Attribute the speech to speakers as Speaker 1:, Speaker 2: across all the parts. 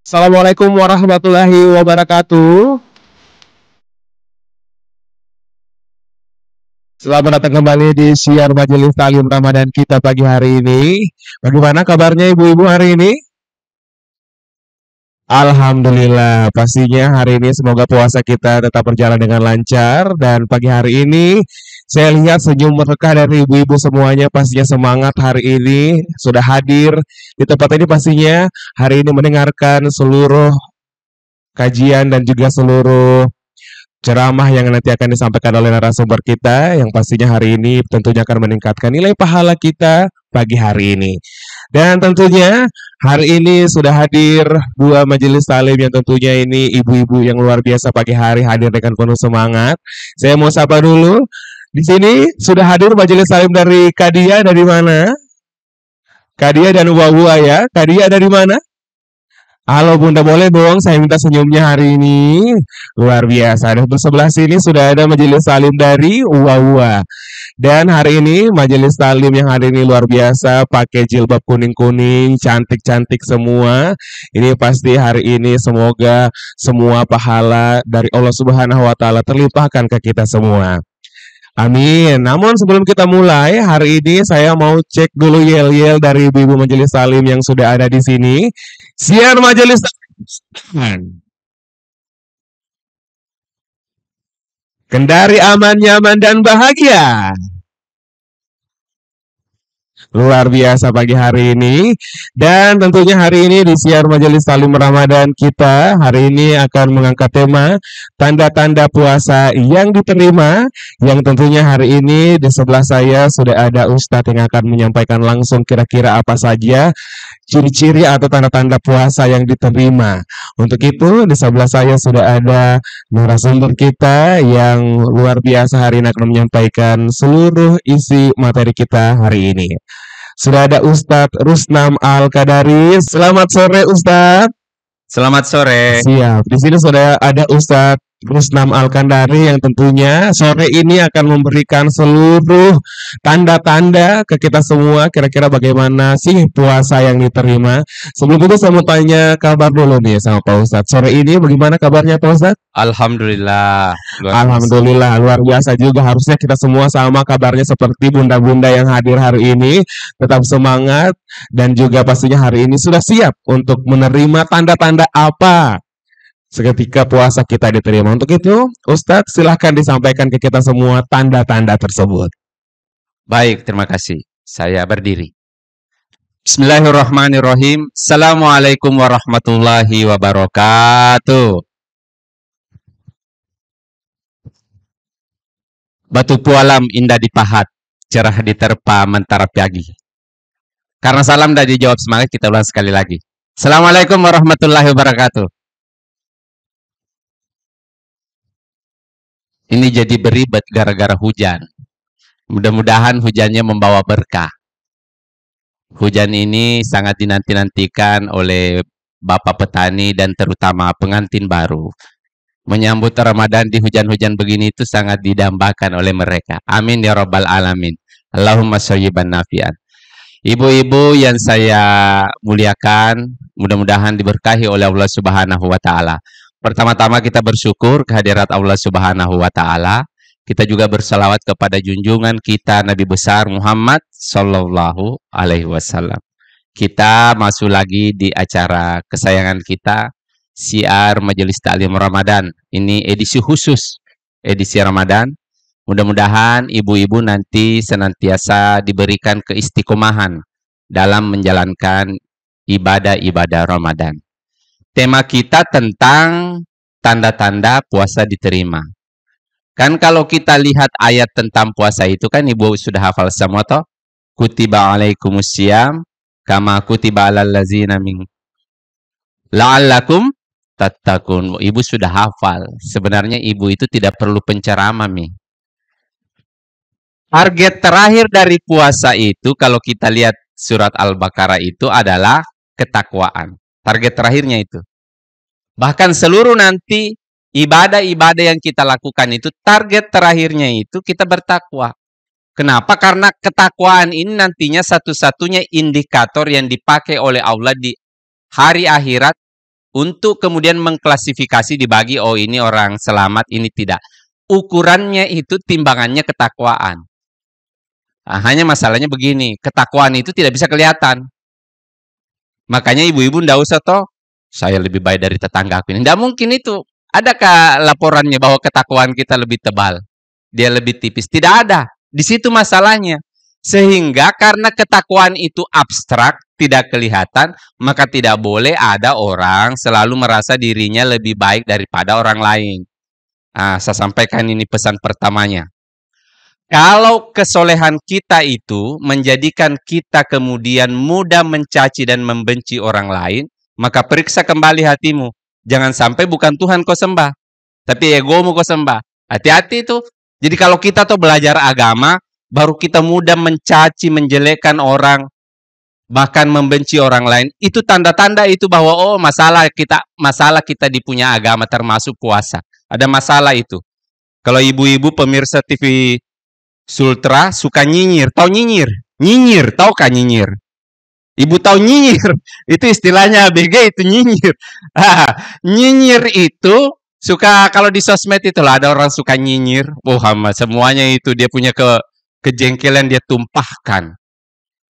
Speaker 1: Assalamualaikum warahmatullahi wabarakatuh. Selamat datang kembali di siar Majelis Taklim Ramadan kita pagi hari ini. Bagaimana kabarnya ibu-ibu hari ini? Alhamdulillah, pastinya hari ini semoga puasa kita tetap berjalan dengan lancar dan pagi hari ini saya lihat senyum mereka dari ibu-ibu semuanya pastinya semangat hari ini sudah hadir di tempat ini pastinya hari ini mendengarkan seluruh kajian dan juga seluruh ceramah yang nanti akan disampaikan oleh narasumber kita yang pastinya hari ini tentunya akan meningkatkan nilai pahala kita pagi hari ini. Dan tentunya hari ini sudah hadir dua majelis talim yang tentunya ini ibu-ibu yang luar biasa pagi hari hadir dengan penuh semangat. Saya mau sapa dulu. Di sini sudah hadir majelis talim dari Kadia dari mana? Kadia dan Wawa ya. Kadia dari mana? Halo Bunda, boleh dong saya minta senyumnya hari ini. Luar biasa. Dan sebelah sini sudah ada majelis salim dari Uwa. Dan hari ini majelis salim yang hari ini luar biasa, pakai jilbab kuning-kuning, cantik-cantik semua. Ini pasti hari ini semoga semua pahala dari Allah Subhanahu wa taala terlimpahkan ke kita semua. Amin. Namun sebelum kita mulai, hari ini saya mau cek dulu yel-yel dari ibu-ibu majelis salim yang sudah ada di sini. Siar majelis salim. Kendari aman, nyaman, dan bahagia. Luar biasa pagi hari ini. Dan tentunya hari ini di siar Majelis Taklim Ramadan kita hari ini akan mengangkat tema tanda-tanda puasa yang diterima, yang tentunya hari ini di sebelah saya sudah ada Ustadz yang akan menyampaikan langsung kira-kira apa saja ciri-ciri atau tanda-tanda puasa yang diterima. Untuk itu di sebelah saya sudah ada narasumber kita yang luar biasa hari ini akan menyampaikan seluruh isi materi kita hari ini. Sudah ada Ustadz Rusnam Al-Qadari. Selamat sore Ustadz.
Speaker 2: Selamat sore.
Speaker 1: Siap. Di sini sudah ada Ustadz Rusnam Al-Qadari yang tentunya sore ini akan memberikan seluruh tanda-tanda ke kita semua kira-kira bagaimana sih puasa yang diterima. Sebelum itu saya mau tanya kabar dulu nih sama Pak Ustadz. Sore ini bagaimana kabarnya Pak Ustadz?
Speaker 2: Alhamdulillah.
Speaker 1: Alhamdulillah luar biasa juga, harusnya kita semua sama kabarnya seperti bunda-bunda yang hadir hari ini, tetap semangat dan juga pastinya hari ini sudah siap untuk menerima tanda-tanda apa seketika puasa kita diterima. Untuk itu Ustadz silahkan disampaikan ke kita semua tanda-tanda tersebut.
Speaker 2: Baik, terima kasih. Saya berdiri. Bismillahirrahmanirrahim. Assalamualaikum warahmatullahi wabarakatuh. Batu pualam indah dipahat, cerah diterpa mentara pagi. Karena salam dan dijawab semangat, kita ulang sekali lagi. Assalamualaikum warahmatullahi wabarakatuh. Ini jadi beribet gara-gara hujan. Mudah-mudahan hujannya membawa berkah. Hujan ini sangat dinanti-nantikan oleh Bapak petani dan terutama pengantin baru. Menyambut Ramadan di hujan-hujan begini itu sangat didambakan oleh mereka. Amin ya rabbal alamin. Allahumma shayyiban nafi'an. Ibu-ibu yang saya muliakan, mudah-mudahan diberkahi oleh Allah Subhanahu wa taala. Pertama-tama kita bersyukur kehadirat Allah Subhanahu wa taala. Kita juga bersalawat kepada junjungan kita Nabi besar Muhammad sallallahu alaihi wasallam. Kita masuk lagi di acara kesayangan kita, siar Majelis Taklim Ramadan. Ini edisi khusus, edisi Ramadan. Mudah-mudahan ibu-ibu nanti senantiasa diberikan keistiqomahan dalam menjalankan ibadah-ibadah Ramadan. Tema kita tentang tanda-tanda puasa diterima. Kan kalau kita lihat ayat tentang puasa itu kan ibu sudah hafal semua toh? Kutiba alaikumusiyam kama kutiba alal ladzina min la'allakum tattaqun. Ibu sudah hafal. Sebenarnya ibu itu tidak perlu penceramah nih. Target terakhir dari puasa itu kalau kita lihat surat Al-Baqarah itu adalah ketakwaan. Target terakhirnya itu. Bahkan seluruh nanti ibadah-ibadah yang kita lakukan itu target terakhirnya itu kita bertakwa. Kenapa? Karena ketakwaan ini nantinya satu-satunya indikator yang dipakai oleh Allah di hari akhirat untuk kemudian mengklasifikasi dibagi, oh ini orang selamat, ini tidak. Ukurannya itu timbangannya ketakwaan. Nah, hanya masalahnya begini, ketakwaan itu tidak bisa kelihatan. Makanya ibu-ibu ndak usah toh, saya lebih baik dari tetanggaku ini. Ndak mungkin itu. Adakah laporannya bahwa ketakwaan kita lebih tebal? Dia lebih tipis? Tidak ada. Di situ masalahnya. Sehingga karena ketakwaan itu abstrak, tidak kelihatan, maka tidak boleh ada orang selalu merasa dirinya lebih baik daripada orang lain. Nah, saya sampaikan ini pesan pertamanya. Kalau kesolehan kita itu menjadikan kita kemudian mudah mencaci dan membenci orang lain, maka periksa kembali hatimu. Jangan sampai bukan Tuhan kau sembah, tapi egomu kau sembah. Hati-hati itu. Jadi kalau kita tuh belajar agama, baru kita mudah mencaci, menjelekkan orang, bahkan membenci orang lain. Itu tanda-tanda itu bahwa oh masalah kita di punya agama termasuk puasa. Ada masalah itu. Kalau ibu-ibu pemirsa TV Sultra suka nyinyir, tahu nyinyir? Nyinyir, tahu kan nyinyir? Ibu tahu nyinyir? Itu istilahnya ABG itu nyinyir. Nyinyir itu suka kalau di sosmed itulah ada orang suka nyinyir. Muhammad semuanya itu dia punya kejengkelan dia tumpahkan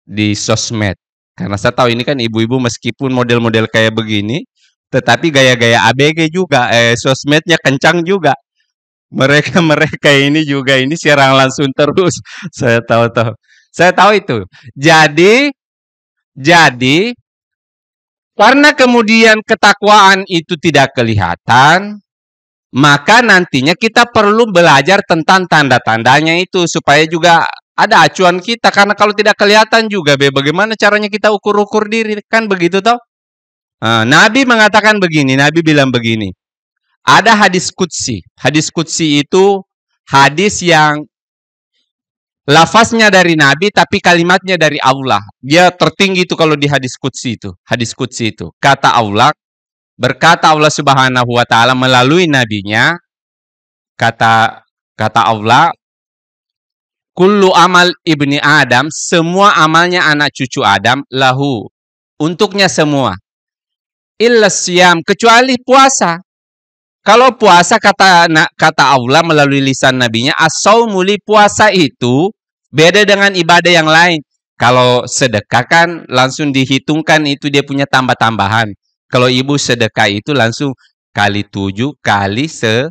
Speaker 2: di sosmed. Karena saya tahu ini kan ibu-ibu meskipun model-model kayak begini, tetapi gaya-gaya ABG juga, sosmednya kencang juga. Mereka ini juga ini siaran langsung terus. Saya tahu itu. Jadi karena kemudian ketakwaan itu tidak kelihatan, maka nantinya kita perlu belajar tentang tanda-tandanya itu supaya juga ada acuan kita. Karena kalau tidak kelihatan juga, bagaimana caranya kita ukur-ukur diri, kan begitu toh? Nabi mengatakan begini, Nabi bilang begini. Ada hadis qudsi. Hadis qudsi itu hadis yang lafaznya dari Nabi tapi kalimatnya dari Allah. Dia tertinggi itu kalau di hadis qudsi itu. Hadis qudsi itu. Kata Allah, berkata Allah Subhanahu wa taala melalui nabinya, kata Allah, kullu amal ibni Adam, semua amalnya anak cucu Adam, lahu, untuknya semua. Illa siyam, kecuali puasa. Kalau puasa kata Allah melalui lisan nabinya, as-saumuli, puasa itu beda dengan ibadah yang lain. Kalau sedekah kan langsung dihitungkan itu dia punya tambah-tambahan. Kalau ibu sedekah itu langsung kali 7 kali 100,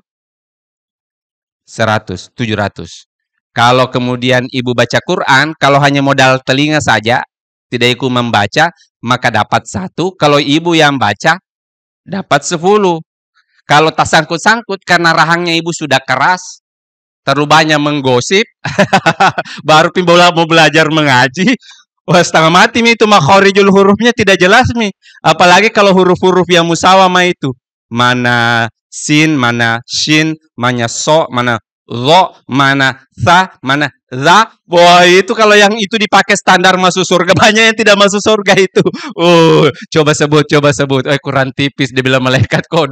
Speaker 2: 700. Kalau kemudian ibu baca Quran, kalau hanya modal telinga saja, tidak ikut membaca, maka dapat 1. Kalau ibu yang baca, dapat 10. Kalau tak sangkut-sangkut karena rahangnya ibu sudah keras, terlalu banyak menggosip, baru mau belajar mengaji, wah setengah mati itu makhorijul hurufnya tidak jelas nih. Apalagi kalau huruf-huruf yang musawama itu. Mana sin, mana shin, mana so, mana lo, mana sa, mana za. Wah itu kalau yang itu dipakai standar masuk surga, banyak yang tidak masuk surga itu. Coba sebut. Kurang tipis, dia bilang malaikat kok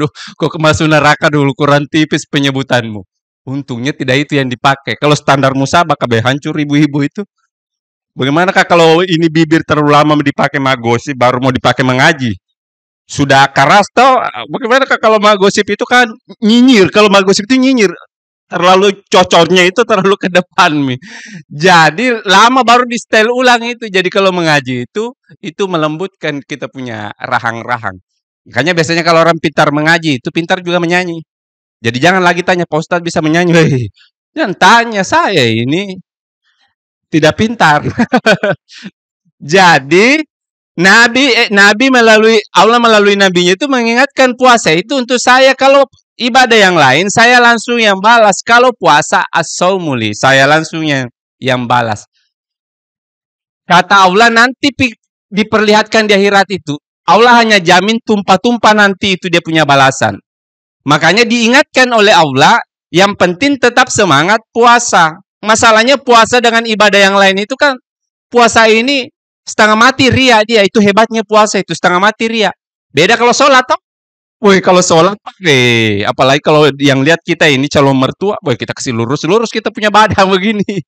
Speaker 2: masuk neraka dulu, kurang tipis penyebutanmu. Untungnya tidak itu yang dipakai. Kalau standar musabak kabeh hancur ibu-ibu itu. Bagaimanakah kalau ini bibir terlalu lama dipakai magosip baru mau dipakai mengaji? Sudah keras toh. Bagaimanakah kalau magosip itu kan nyinyir. Kalau magosip itu nyinyir. Terlalu cocoknya itu terlalu ke depan nih. Jadi lama baru di setel ulang itu. Jadi kalau mengaji itu melembutkan kita punya rahang-rahang. Makanya biasanya kalau orang pintar mengaji itu pintar juga menyanyi. Jadi jangan lagi tanya Pak Ustadz bisa menyanyi. Jangan tanya saya ini tidak pintar. Jadi Nabi melalui Allah melalui nabinya itu mengingatkan puasa itu untuk saya. Kalau ibadah yang lain saya langsung yang balas. Kalau puasa as-saumuli saya langsung yang balas. Kata Allah nanti diperlihatkan di akhirat itu. Allah hanya jamin tumpah-tumpah nanti itu dia punya balasan. Makanya diingatkan oleh Allah, yang penting tetap semangat puasa. Masalahnya puasa dengan ibadah yang lain itu kan, puasa ini setengah mati ria dia. Itu hebatnya puasa itu, setengah mati ria. Beda kalau sholat toh. Woi kalau sholat, apalagi kalau yang lihat kita ini calon mertua, kita kasih lurus-lurus kita punya badan begini.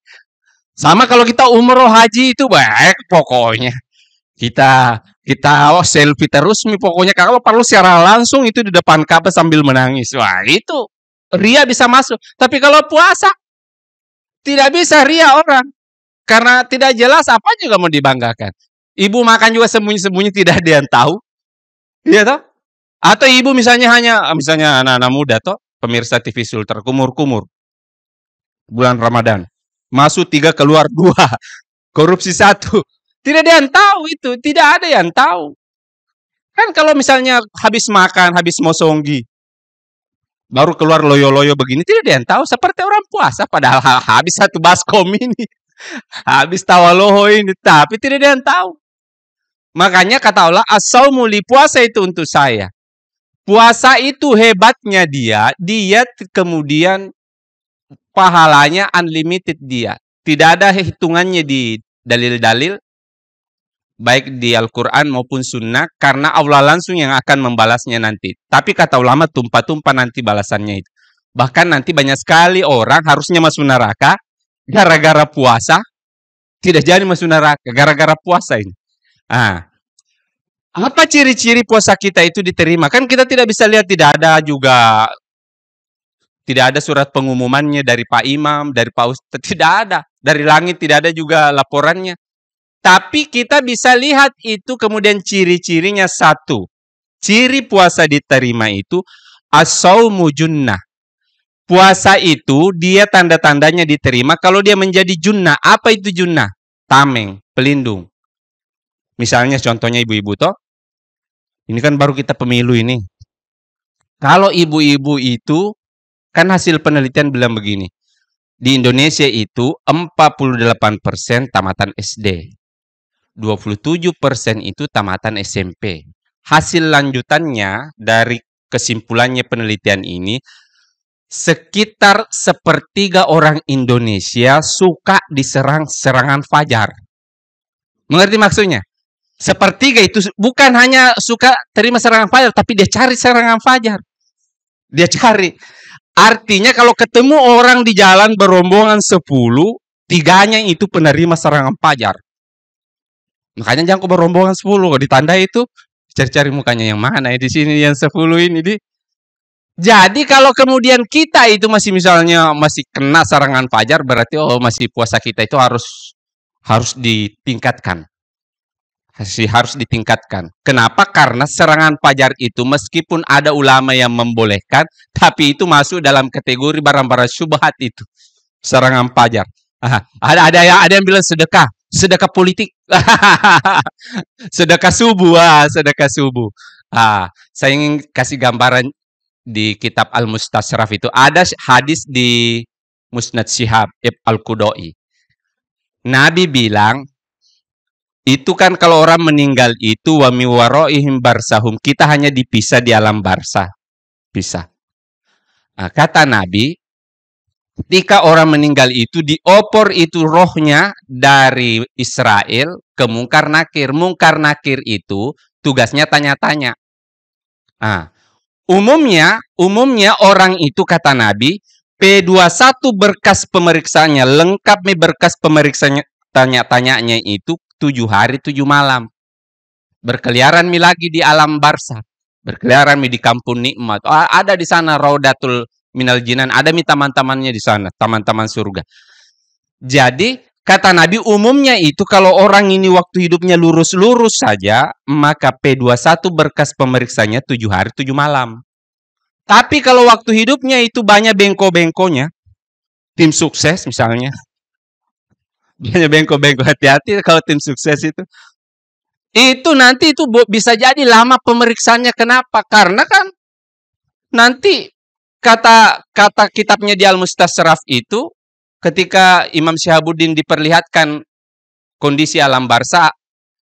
Speaker 2: Sama kalau kita umroh haji itu baik pokoknya. Kita selfie terus nih pokoknya, kalau perlu secara langsung itu di depan Ka'bah sambil menangis. Wah, itu ria bisa masuk. Tapi kalau puasa tidak bisa ria orang. Karena tidak jelas apa juga mau dibanggakan. Ibu makan juga sembunyi-sembunyi tidak ada yang tahu. Iya toh? Atau ibu misalnya anak-anak muda toh, pemirsa TV Sultra, kumur-kumur. Bulan Ramadan. Masuk 3, keluar 2. Korupsi 1. Tidak ada yang tahu itu. Tidak ada yang tahu. Kan kalau misalnya habis makan, habis mosonggi, baru keluar loyo-loyo begini, tidak ada yang tahu. Seperti orang puasa. Padahal habis 1 baskom ini. Habis tawaloho ini. Tapi tidak ada yang tahu. Makanya kata Allah, as-saumu li, puasa itu untuk saya. Puasa itu hebatnya dia kemudian pahalanya unlimited dia. Tidak ada hitungannya di dalil-dalil, baik di Al-Quran maupun Sunnah, karena Allah langsung yang akan membalasnya nanti. Tapi kata ulama, tumpah-tumpah nanti balasannya itu. Bahkan nanti banyak sekali orang harusnya masuk neraka, gara-gara puasa, tidak jadi masuk neraka, gara-gara puasa ini. Apa ciri-ciri puasa kita itu diterima? Kan kita tidak bisa lihat, tidak ada surat pengumumannya dari Pak Imam, dari Pak Ustadz, tidak ada. Dari langit tidak ada juga laporannya. Tapi kita bisa lihat itu kemudian ciri-cirinya satu. Ciri puasa diterima itu as-saumu junnah. Puasa itu dia tanda-tandanya diterima kalau dia menjadi junnah. Apa itu junnah? Tameng, pelindung. Misalnya contohnya ibu-ibu toh. Ini kan baru kita pemilu ini. Kalau ibu-ibu itu, kan hasil penelitian bilang begini. Di Indonesia itu 48% tamatan SD. 27% itu tamatan SMP. Hasil lanjutannya dari kesimpulannya penelitian ini, sekitar 1/3 orang Indonesia suka diserang serangan fajar. Mengerti maksudnya? 1/3 itu bukan hanya suka terima serangan fajar, tapi dia cari serangan fajar. Dia cari. Artinya kalau ketemu orang di jalan berombongan 10, 3-nya itu penerima serangan fajar. Makanya jangan kok berombongan 10, ditanda itu cari-cari mukanya yang mana ya di sini yang 10 ini di. Jadi kalau kemudian kita itu masih kena serangan fajar, berarti masih puasa kita itu harus ditingkatkan. Harus ditingkatkan. Kenapa? Karena serangan fajar itu meskipun ada ulama yang membolehkan, tapi itu masuk dalam kategori barang-barang syubhat itu. Serangan fajar. Ada yang bilang sedekah politik. Sedekah subuh. Saya ingin kasih gambaran di kitab Al-Mustasyraf itu. Ada hadis di Musnad Syihab Al-Qudai. Nabi bilang, itu kan kalau orang meninggal itu wa mi waraihim barsahum, kita hanya dipisah di alam barsah. Pisah. Kata Nabi, ketika orang meninggal itu diopor itu rohnya dari Israel ke Mungkar Nakir. Mungkar Nakir itu tugasnya tanya-tanya. Umumnya orang itu kata Nabi, P21 berkas pemeriksaannya, lengkap nih berkas pemeriksanya, tanya-tanyanya itu 7 hari 7 malam. Berkeliaran mi lagi di alam barsah. Berkeliaran mi di kampung nikmat. Ada di sana Raudatul Minal Jinan, ada mi taman-tamannya di sana, taman-taman surga. Jadi kata Nabi umumnya itu kalau orang ini waktu hidupnya lurus-lurus saja, maka P21 berkas pemeriksanya 7 hari 7 malam. Tapi kalau waktu hidupnya itu banyak bengko-bengkonya, tim sukses misalnya, banyak bengko-bengko, hati-hati kalau tim sukses itu nanti itu bisa jadi lama pemeriksaannya. Kenapa? Karena kan nanti kata kitabnya di Al-Mustasyraf itu, ketika Imam Syihabuddin diperlihatkan kondisi alam barzah,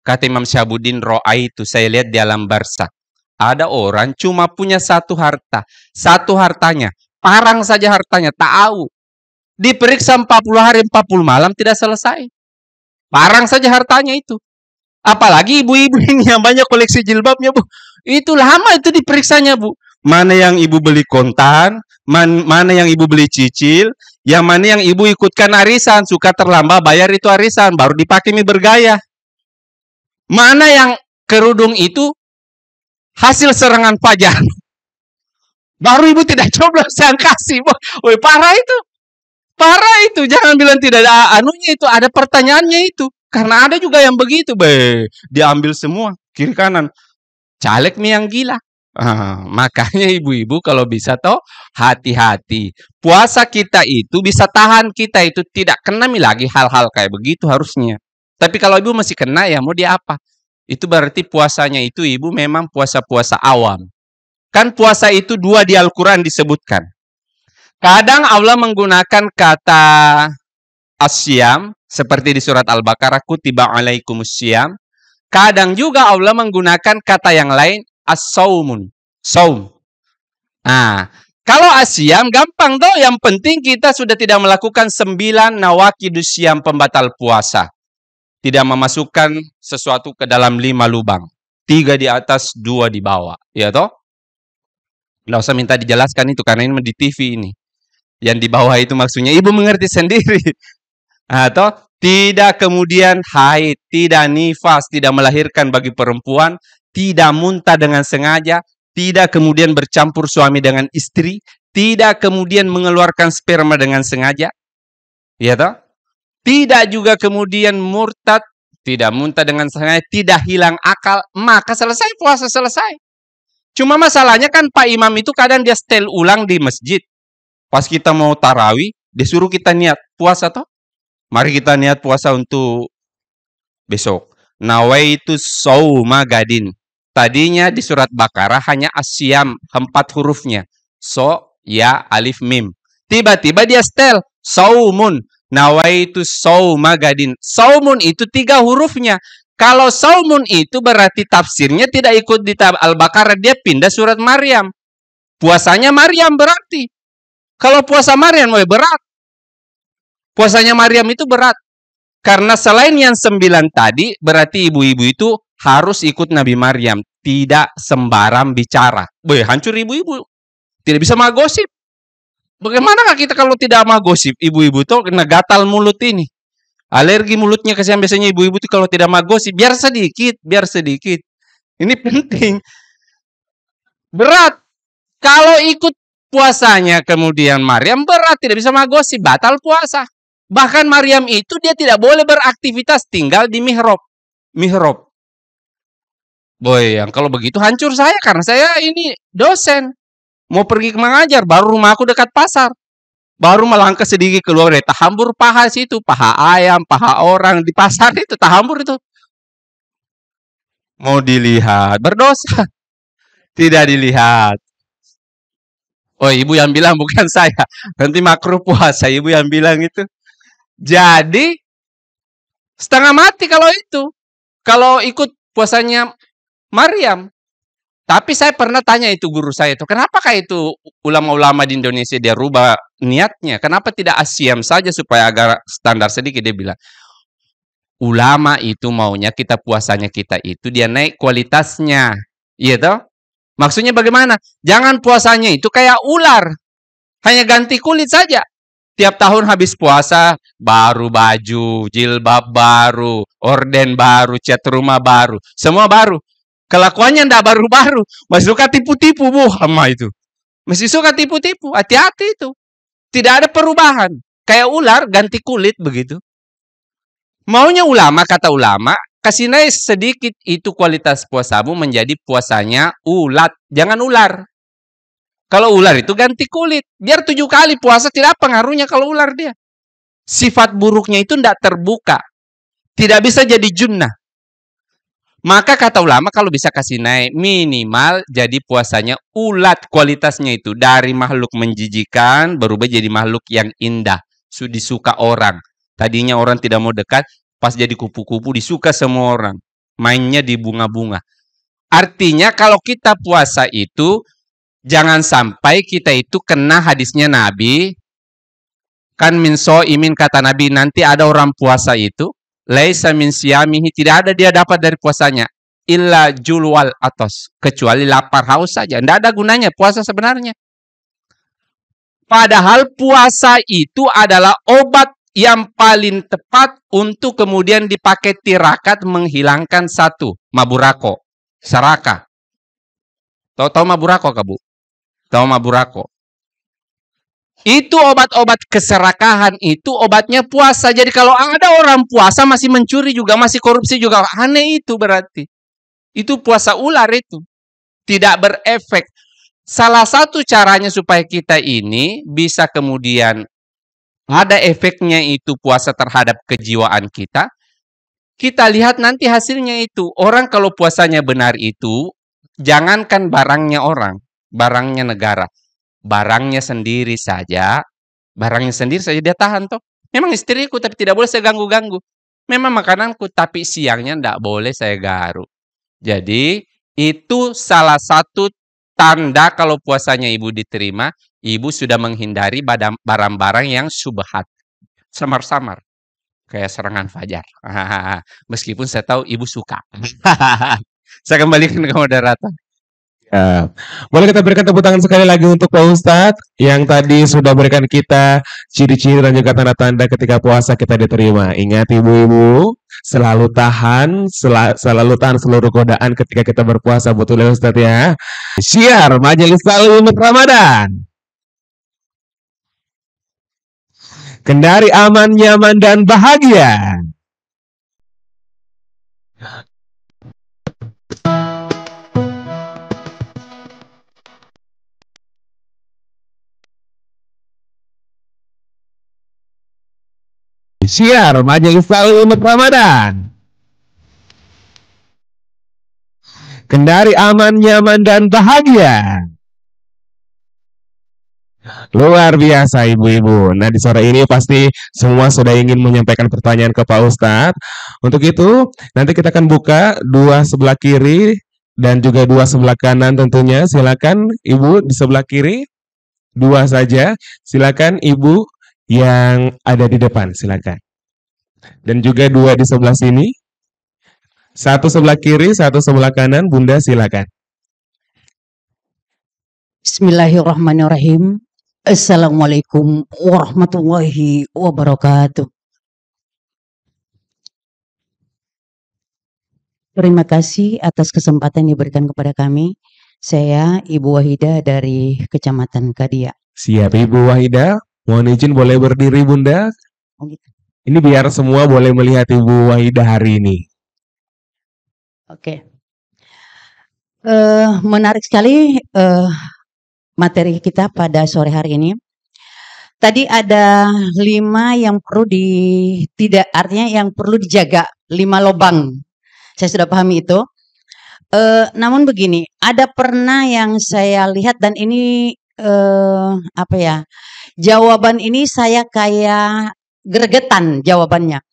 Speaker 2: kata Imam Syihabuddin, itu saya lihat di alam barzah ada orang cuma punya satu hartanya, parang saja hartanya, tahu. Diperiksa 40 hari 40 malam tidak selesai. Parang saja hartanya itu. Apalagi ibu-ibu ini yang banyak koleksi jilbabnya, Bu. Itu lama itu diperiksanya, Bu. Mana yang ibu beli kontan, mana yang ibu beli cicil, yang mana yang ibu ikutkan arisan, suka terlambat bayar itu arisan, baru dipakai bergaya. Mana yang kerudung itu hasil serangan fajar. Baru ibu tidak coblos yang kasih. Woi, parah itu. Parah itu. Jangan bilang tidak ada anunya itu. Ada pertanyaannya itu. Karena ada juga yang begitu. Diambil semua. Kiri kanan. Caleg nih yang gila. Makanya ibu-ibu kalau bisa toh hati-hati. Puasa kita itu bisa tahan kita itu tidak kena lagi hal-hal kayak begitu harusnya. Tapi kalau ibu masih kena ya mau dia apa? Itu berarti puasanya itu ibu memang puasa-puasa awam. Kan puasa itu 2 di Al-Quran disebutkan. Kadang Allah menggunakan kata asyam seperti di surat Al-Baqarah kutiba alaikumussyam. Kadang juga Allah menggunakan kata yang lain as-saumun. Saum. Nah, kalau asyam gampang toh, yang penting kita sudah tidak melakukan 9 nawakidus syam pembatal puasa. Tidak memasukkan sesuatu ke dalam 5 lubang. 3 di atas, 2 di bawah. Ya toh? Nggak usah minta dijelaskan itu karena ini di TV ini. Yang di bawah itu maksudnya ibu mengerti sendiri. Atau tidak kemudian haid, tidak nifas, tidak melahirkan bagi perempuan, tidak muntah dengan sengaja, tidak kemudian bercampur suami dengan istri, tidak kemudian mengeluarkan sperma dengan sengaja. Ya toh? Tidak juga kemudian murtad, tidak muntah dengan sengaja, tidak hilang akal, maka selesai puasa selesai. Cuma masalahnya kan Pak Imam itu kadang dia setel ulang di masjid. Pas kita mau tarawih, dia suruh kita niat puasa toh. Mari kita niat puasa untuk besok. Nawaitu shauma gadin. Tadinya di surat Baqarah hanya asyam 4 hurufnya. So, ya, alif, mim. Tiba-tiba dia setel saumun. Nawaitu shauma gadin. Saumun itu 3 hurufnya. Kalau saumun itu berarti tafsirnya tidak ikut di Al-Baqarah, dia pindah surat Maryam. Puasanya Maryam berarti. Kalau puasa Maryam berat. Puasanya Maryam itu berat. Karena selain yang 9 tadi, berarti ibu-ibu itu harus ikut Nabi Maryam. Tidak sembarang bicara. Hancur ibu-ibu. Tidak bisa magosip. Bagaimanakah kita kalau tidak magosip? Ibu-ibu tuh kena gatal mulut ini. Alergi mulutnya, kasihan biasanya ibu-ibu itu kalau tidak magosip, biar sedikit. Ini penting. Berat. Kalau ikut puasanya kemudian Maryam berat, tidak bisa magosip, batal puasa. Bahkan Maryam itu dia tidak boleh beraktivitas, tinggal di mihrab. Yang kalau begitu hancur saya, karena saya ini dosen. Mau pergi mengajar, baru rumahku dekat pasar. Baru melangkah sedikit keluar dari tahambur paha situ, paha ayam, paha orang di pasar itu, tahambur itu. Mau dilihat, berdosa. Tidak dilihat. Oh, ibu yang bilang bukan saya. Nanti makruh puasa, ibu yang bilang itu. Jadi, setengah mati kalau itu. Kalau ikut puasanya Maryam. Tapi saya pernah tanya itu guru saya itu, kenapakah itu ulama-ulama di Indonesia dia rubah niatnya? Kenapa tidak asyam saja supaya agar standar sedikit? Dia bilang, ulama itu maunya kita puasanya kita itu dia naik kualitasnya. Iya toh? Maksudnya bagaimana? Jangan puasanya itu kayak ular. Hanya ganti kulit saja. Tiap tahun habis puasa, baru baju, jilbab baru, orden baru, cat rumah baru. Semua baru. Kelakuannya ndak baru-baru. Masih suka tipu-tipu, sama itu. Masih suka tipu-tipu. Hati-hati itu. Tidak ada perubahan. Kayak ular, ganti kulit begitu. Maunya ulama, kata ulama, kasih naik sedikit itu kualitas puasamu menjadi puasanya ulat. Jangan ular. Kalau ular itu ganti kulit. Biar 7 kali puasa tidak pengaruhnya kalau ular dia. Sifat buruknya itu tidak terbuka. Tidak bisa jadi junnah. Maka kata ulama kalau bisa kasih naik minimal jadi puasanya ulat kualitasnya itu. Dari makhluk menjijikan berubah jadi makhluk yang indah. Disuka orang. Tadinya orang tidak mau dekat. Pas jadi kupu-kupu disuka semua orang. Mainnya di bunga-bunga. Artinya kalau kita puasa itu jangan sampai kita itu kena hadisnya Nabi. Kan min so'imin kata Nabi nanti ada orang puasa itu. Laisa min siyamihi, tidak ada dia dapat dari puasanya. Illa julwal atos. Kecuali lapar haus saja. Tidak ada gunanya puasa sebenarnya. Padahal puasa itu adalah obat yang paling tepat untuk kemudian dipakai tirakat menghilangkan satu, maburako, saraka. Tahu maburako, Bu? Tahu maburako? Itu obat-obat keserakahan, itu obatnya puasa. Jadi kalau ada orang puasa masih mencuri juga, masih korupsi juga, aneh itu berarti. Itu puasa ular itu. Tidak berefek. Salah satu caranya supaya kita ini bisa kemudian ada efeknya itu puasa terhadap kejiwaan kita. Kita lihat nanti hasilnya itu. Orang kalau puasanya benar itu, jangankan barangnya orang, barangnya negara. Barangnya sendiri saja dia tahan toh. Memang istriku tapi tidak boleh saya ganggu-ganggu. Memang makananku tapi siangnya tidak boleh saya garuk. Jadi itu salah satu tanda kalau puasanya ibu diterima, ibu sudah menghindari barang-barang yang syubhat, samar-samar, kayak serangan fajar. Meskipun saya tahu ibu suka. Saya kembalikan ke moderator.
Speaker 1: Ya. Boleh kita berikan tepuk tangan sekali lagi untuk Pak Ustadz yang tadi sudah berikan kita ciri-ciri dan juga tanda-tanda ketika puasa kita diterima. Ingat ibu-ibu, selalu tahan seluruh godaan ketika kita berpuasa, betul ya Ustadz ya. Syiar Majelis Taklim Ramadan. Kendari aman, nyaman, dan bahagia. Syiar Majelis Taklim Ramadan. Kendari aman, nyaman, dan bahagia. Luar biasa ibu-ibu. Nah di sore ini pasti semua sudah ingin menyampaikan pertanyaan ke Pak Ustadz. Untuk itu nanti kita akan buka dua sebelah kiri dan juga dua sebelah kanan tentunya. Silakan ibu di sebelah kiri. Dua saja. Silakan ibu yang ada di depan. Silakan. Dan juga dua di sebelah sini. Satu sebelah kiri, satu sebelah kanan. Bunda silakan.
Speaker 3: Bismillahirrahmanirrahim. Assalamualaikum warahmatullahi wabarakatuh. Terima kasih atas kesempatan yang diberikan kepada kami. Saya Ibu Wahida dari Kecamatan Kadia.
Speaker 1: Siap Ibu Wahida. Mohon izin boleh berdiri Bunda.
Speaker 3: Oh, gitu.
Speaker 1: Ini biar semua boleh melihat Ibu Wahida hari ini.
Speaker 3: Oke. Menarik sekali materi kita pada sore hari ini. Tadi ada 5 yang perlu artinya yang perlu dijaga, 5 lubang. Saya sudah pahami itu. Namun begini, ada pernah yang saya lihat dan ini jawaban ini saya kayak gregetan jawabannya.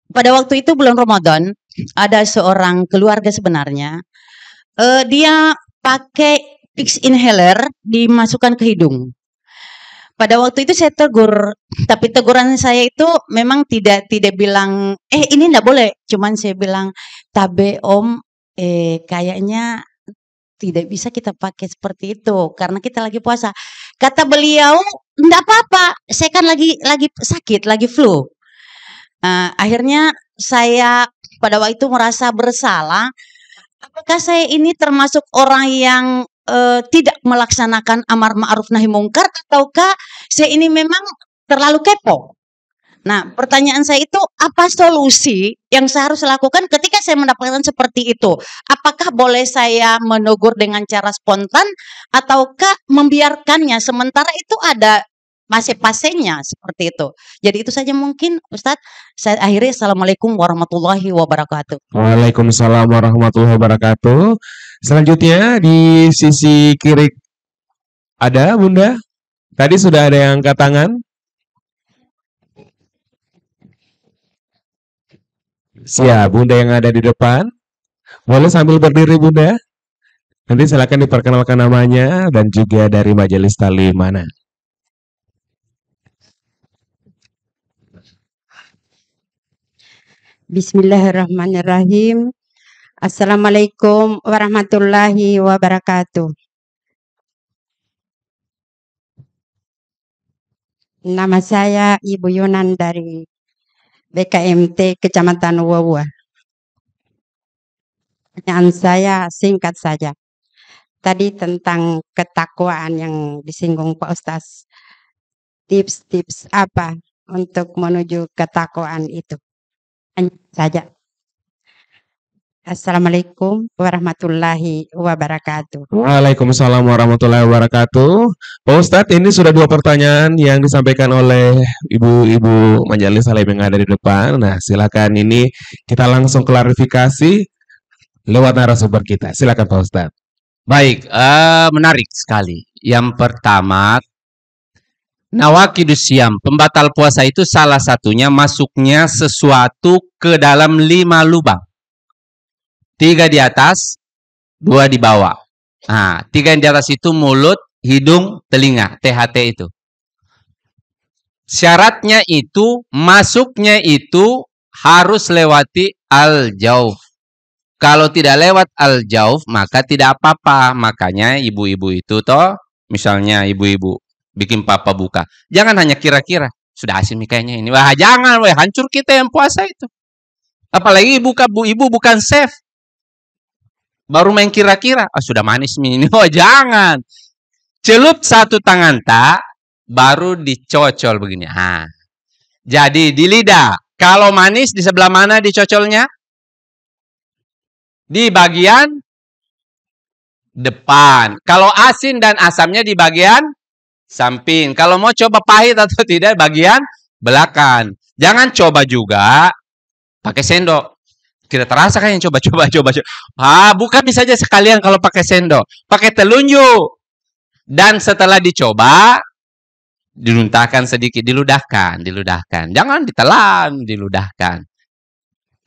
Speaker 3: Pada waktu itu bulan Ramadan, ada seorang keluarga sebenarnya, dia pakai Vicks inhaler dimasukkan ke hidung. Pada waktu itu saya tegur, tapi teguran saya itu memang tidak bilang, ini enggak boleh. Cuman saya bilang, tabe om, kayaknya tidak bisa kita pakai seperti itu karena kita lagi puasa. Kata beliau, enggak apa-apa, saya kan lagi sakit, lagi flu. Akhirnya saya pada waktu itu merasa bersalah. Apakah saya ini termasuk orang yang tidak melaksanakan amar ma'ruf nahi mungkar ataukah saya ini memang terlalu kepo? Nah, pertanyaan saya itu apa solusi yang saya harus lakukan ketika saya mendapatkan seperti itu? Apakah boleh saya menegur dengan cara spontan ataukah membiarkannya sementara itu ada pase-pasenya seperti itu? Jadi itu saja mungkin Ustadz. Saya akhiri. Assalamualaikum warahmatullahi wabarakatuh.
Speaker 1: Waalaikumsalam warahmatullahi wabarakatuh. Selanjutnya di sisi kiri ada Bunda. Tadi sudah ada yang angkat tangan. Siap, Bunda yang ada di depan. Boleh sambil berdiri Bunda. Nanti silakan diperkenalkan namanya dan juga dari majelis taklim mana.
Speaker 4: Bismillahirrahmanirrahim. Assalamualaikum warahmatullahi wabarakatuh. Nama saya Ibu Yunan dari BKMT Kecamatan Wawa. Pertanyaan saya singkat saja. Tadi tentang ketakwaan yang disinggung Pak Ustaz. Tips-tips apa untuk menuju ketakwaan itu? Hanya saja. Assalamualaikum warahmatullahi wabarakatuh.
Speaker 1: Waalaikumsalam warahmatullahi wabarakatuh. Pak Ustadz, ini sudah 2 pertanyaan yang disampaikan oleh ibu-ibu majelis salim yang ada di depan. Nah, silakan ini kita langsung klarifikasi lewat narasumber kita. Silakan Pak Ustadz.
Speaker 2: Baik, menarik sekali. Yang pertama, nawakidus syam, pembatal puasa itu salah satunya masuknya sesuatu ke dalam 5 lubang. 3 di atas, 2 di bawah. Nah, 3 yang di atas itu mulut, hidung, telinga, THT itu. Syaratnya itu, masuknya itu harus lewati al-jauf. Kalau tidak lewat al-jauf, maka tidak apa-apa. Makanya ibu-ibu itu toh, misalnya ibu-ibu bikin papa buka. Jangan hanya kira-kira, sudah asin nih kayaknya ini. Wah, jangan, wah, hancur kita yang puasa itu. Apalagi ibu bukan chef. Baru main kira-kira, sudah manis nih ini. Oh, jangan. Celup 1 tangan tak, baru dicocol begini. Jadi di lidah. Kalau manis di sebelah mana dicocolnya? Di bagian depan. Kalau asin dan asamnya di bagian samping. Kalau mau coba pahit atau tidak, bagian belakang. Jangan coba juga pakai sendok. Tidak terasa kan yang coba. Bukan saja sekalian kalau pakai sendok. Pakai telunjuk. Dan setelah dicoba, diluntahkan sedikit, diludahkan. Jangan ditelan, diludahkan.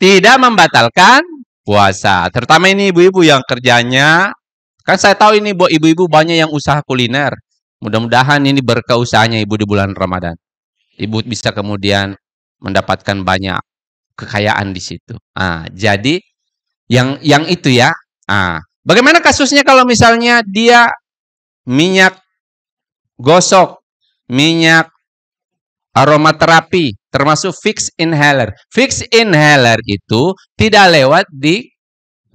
Speaker 2: Tidak membatalkan puasa. Terutama ini ibu-ibu yang kerjanya, kan saya tahu ini ibu-ibu banyak yang usaha kuliner. Mudah-mudahan ini berkah usahanya ibu di bulan Ramadan. Ibu bisa kemudian mendapatkan banyak kekayaan di situ. Jadi yang itu ya. Bagaimana kasusnya kalau misalnya dia minyak gosok, minyak aromaterapi, termasuk fixed inhaler. Fixed inhaler itu tidak lewat di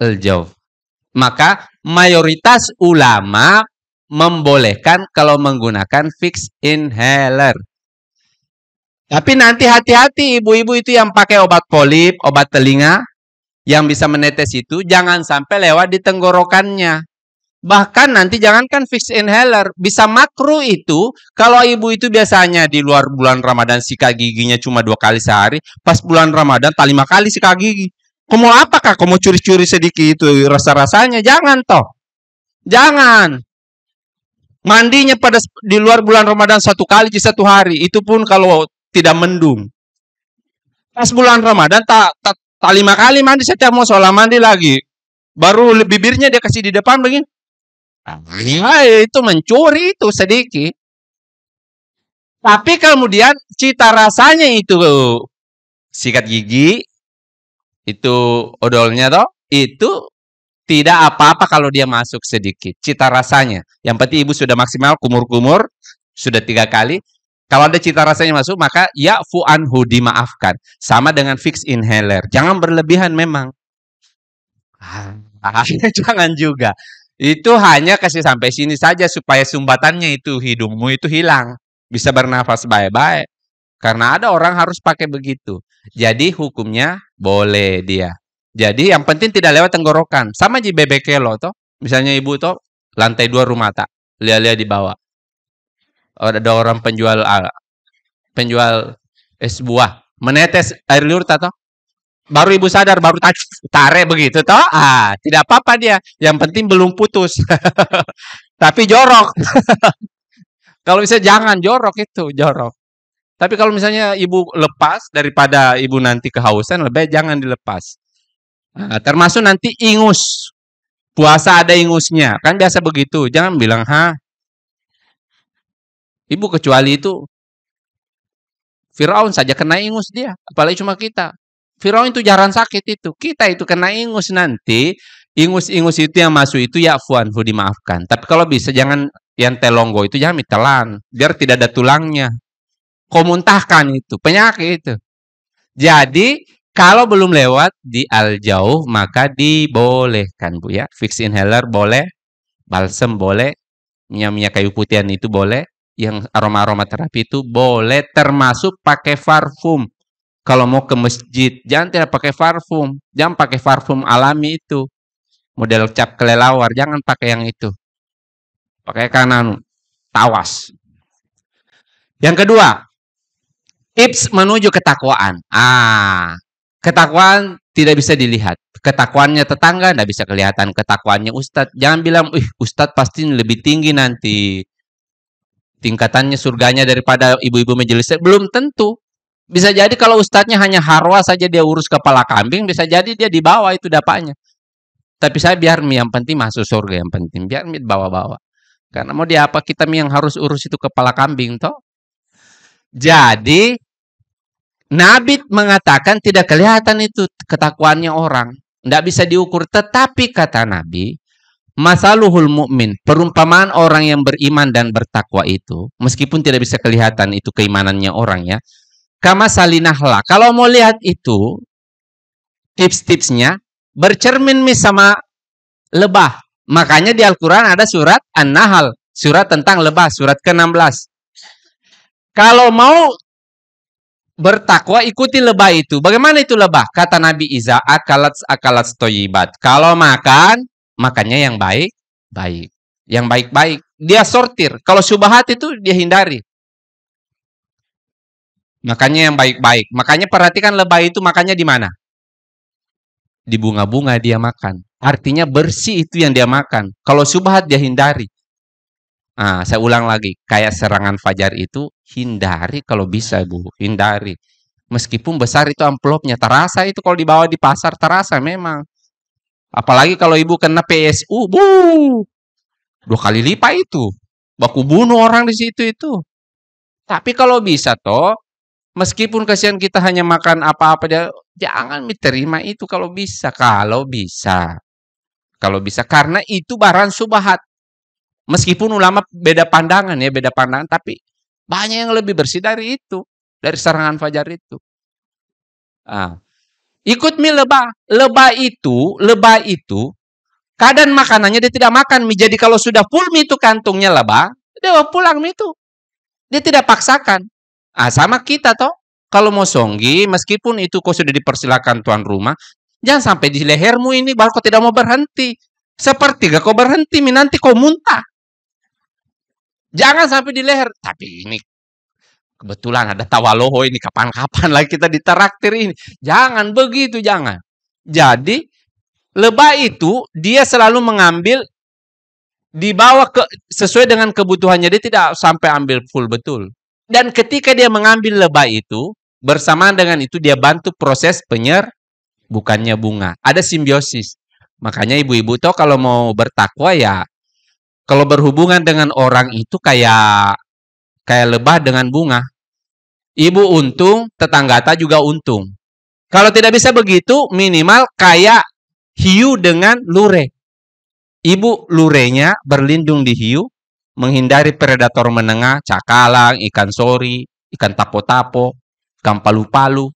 Speaker 2: al-jauf. Maka mayoritas ulama membolehkan kalau menggunakan fixed inhaler. Tapi nanti hati-hati ibu-ibu itu yang pakai obat polip, obat telinga, yang bisa menetes itu, jangan sampai lewat di tenggorokannya. Bahkan nanti jangankan fixed inhaler, bisa makruh itu, kalau ibu itu biasanya di luar bulan Ramadan sikat giginya cuma 2 kali sehari, pas bulan Ramadan tak 5 kali sikat gigi. Kamu apakah? Kamu curi-curi sedikit itu rasa-rasanya? Jangan toh. Jangan. Mandinya di luar bulan Ramadan 1 kali di 1 hari, itu pun kalau tidak mendung. Pas bulan Ramadan tak 5 kali mandi, setiap mau sholat mandi lagi. Baru bibirnya dia kasih di depan begini. Itu mencuri itu sedikit. Tapi kemudian cita rasanya itu sikat gigi, itu odolnya toh, itu tidak apa-apa kalau dia masuk sedikit. Cita rasanya. Yang penting ibu sudah maksimal kumur-kumur, sudah 3 kali. Kalau ada cita rasanya masuk, maka ya'fu anhu, dimaafkan. Sama dengan fixed inhaler. Jangan berlebihan memang. Jangan juga. Itu hanya kasih sampai sini saja supaya sumbatannya itu, hidungmu itu hilang. Bisa bernafas baik-baik. Karena ada orang harus pakai begitu. Jadi hukumnya boleh dia. Jadi yang penting tidak lewat tenggorokan. Sama di bebekelo toh. Misalnya ibu toh lantai 2 rumah tak. Lihat-lihat di bawah. Ada orang penjual es buah menetes air liur toh. Baru ibu sadar, baru tarik begitu toh. Tidak apa-apa dia. Yang penting belum putus. Tapi jorok. Kalau bisa jangan jorok itu, jorok. Tapi kalau misalnya ibu lepas daripada ibu nanti kehausan, lebih jangan dilepas. Termasuk nanti ingus. Puasa ada ingusnya. Kan biasa begitu. Jangan bilang, ibu kecuali itu Firaun saja kena ingus dia. Apalagi cuma kita. Firaun itu jarang sakit itu. Kita itu kena ingus nanti. Ingus-ingus itu yang masuk itu ya'fu anhu, dimaafkan. Tapi kalau bisa jangan yang telonggo itu jangan ditelan. Biar tidak ada tulangnya. Kau muntahkan itu, penyakit itu. Jadi, kalau belum lewat di al-jauh, maka dibolehkan, Bu ya. Fix inhaler boleh, balsem boleh, minyak kayu putihan itu boleh, yang aroma-aroma terapi itu boleh, termasuk pakai parfum. Kalau mau ke masjid, jangan tidak pakai parfum. Jangan pakai parfum alami itu. Model cap kelelawar, jangan pakai yang itu. Pakai kanan, tawas. Yang kedua, tips menuju ketakwaan. Ketakwaan tidak bisa dilihat. Ketakwaannya tetangga tidak bisa kelihatan. Ketakwaannya ustadz. Jangan bilang, ustadz pasti lebih tinggi nanti tingkatannya surganya daripada ibu-ibu majelis. Belum tentu. Bisa jadi kalau ustadznya hanya harwa saja dia urus kepala kambing, bisa jadi dia di bawah itu dapatnya. Tapi saya biar yang penting masuk surga, yang penting biar bawa-bawa. Karena mau dia apa kita yang harus urus itu kepala kambing toh. Jadi Nabi mengatakan tidak kelihatan itu ketakwaannya orang, tidak bisa diukur. Tetapi kata Nabi, masaluhul mu'min, perumpamaan orang yang beriman dan bertakwa itu, meskipun tidak bisa kelihatan itu keimanannya orang ya. Kama salinahla. Kalau mau lihat itu tips-tipsnya, bercermin sama lebah. Makanya di Al-Quran ada surat An-Nahl, surat tentang lebah, surat ke-16. Kalau mau bertakwa, ikuti lebah itu. Bagaimana itu lebah? Kata Nabi Iza, akalat stoyibat. Kalau makan, makannya yang baik. Yang baik-baik. Dia sortir. Kalau syubhat itu dia hindari. Makanya yang baik-baik. Makanya perhatikan lebah itu makannya di mana? Di bunga-bunga dia makan. Artinya bersih itu yang dia makan. Kalau syubhat dia hindari. Saya ulang lagi. Kayak serangan fajar itu, hindari kalau bisa, Bu. Hindari. Meskipun besar itu amplopnya. Terasa itu kalau dibawa di pasar, terasa memang. Apalagi kalau ibu kena PSU. 2 kali lipat itu. Baku bunuh orang di situ itu. Tapi kalau bisa toh, meskipun kasihan kita hanya makan apa-apa, jangan diterima itu kalau bisa. Kalau bisa. Karena itu barang syubhat. Meskipun ulama beda pandangan, tapi banyak yang lebih bersih dari itu. Dari serangan fajar itu. Ikut mie lebah. Lebah itu, kadang makanannya dia tidak makan mie. Jadi kalau sudah full mie itu kantungnya lebah, dia pulang mie itu. Dia tidak paksakan. Sama kita toh. Kalau mau songgi, meskipun itu kau sudah dipersilakan tuan rumah, jangan sampai di lehermu ini baru kau tidak mau berhenti. Sepertiga kau berhenti, nanti kau muntah. Jangan sampai di leher. Tapi ini kebetulan ada tawaloho ini, kapan-kapan lagi kita diteraktir ini. Jangan begitu, jangan. Jadi, lebah itu dia selalu mengambil, dibawa sesuai dengan kebutuhannya. Dia tidak sampai ambil full betul. Dan ketika dia mengambil lebah itu, bersamaan dengan itu dia bantu proses bukannya bunga. Ada simbiosis. Makanya ibu-ibu tuh kalau mau bertakwa ya, kalau berhubungan dengan orang itu kayak lebah dengan bunga. Ibu untung, tetangga juga untung. Kalau tidak bisa begitu, minimal kayak hiu dengan lure. Ibu lurenya berlindung di hiu, menghindari predator menengah, cakalang, ikan sori, ikan tapo-tapo, ikan palu-palu.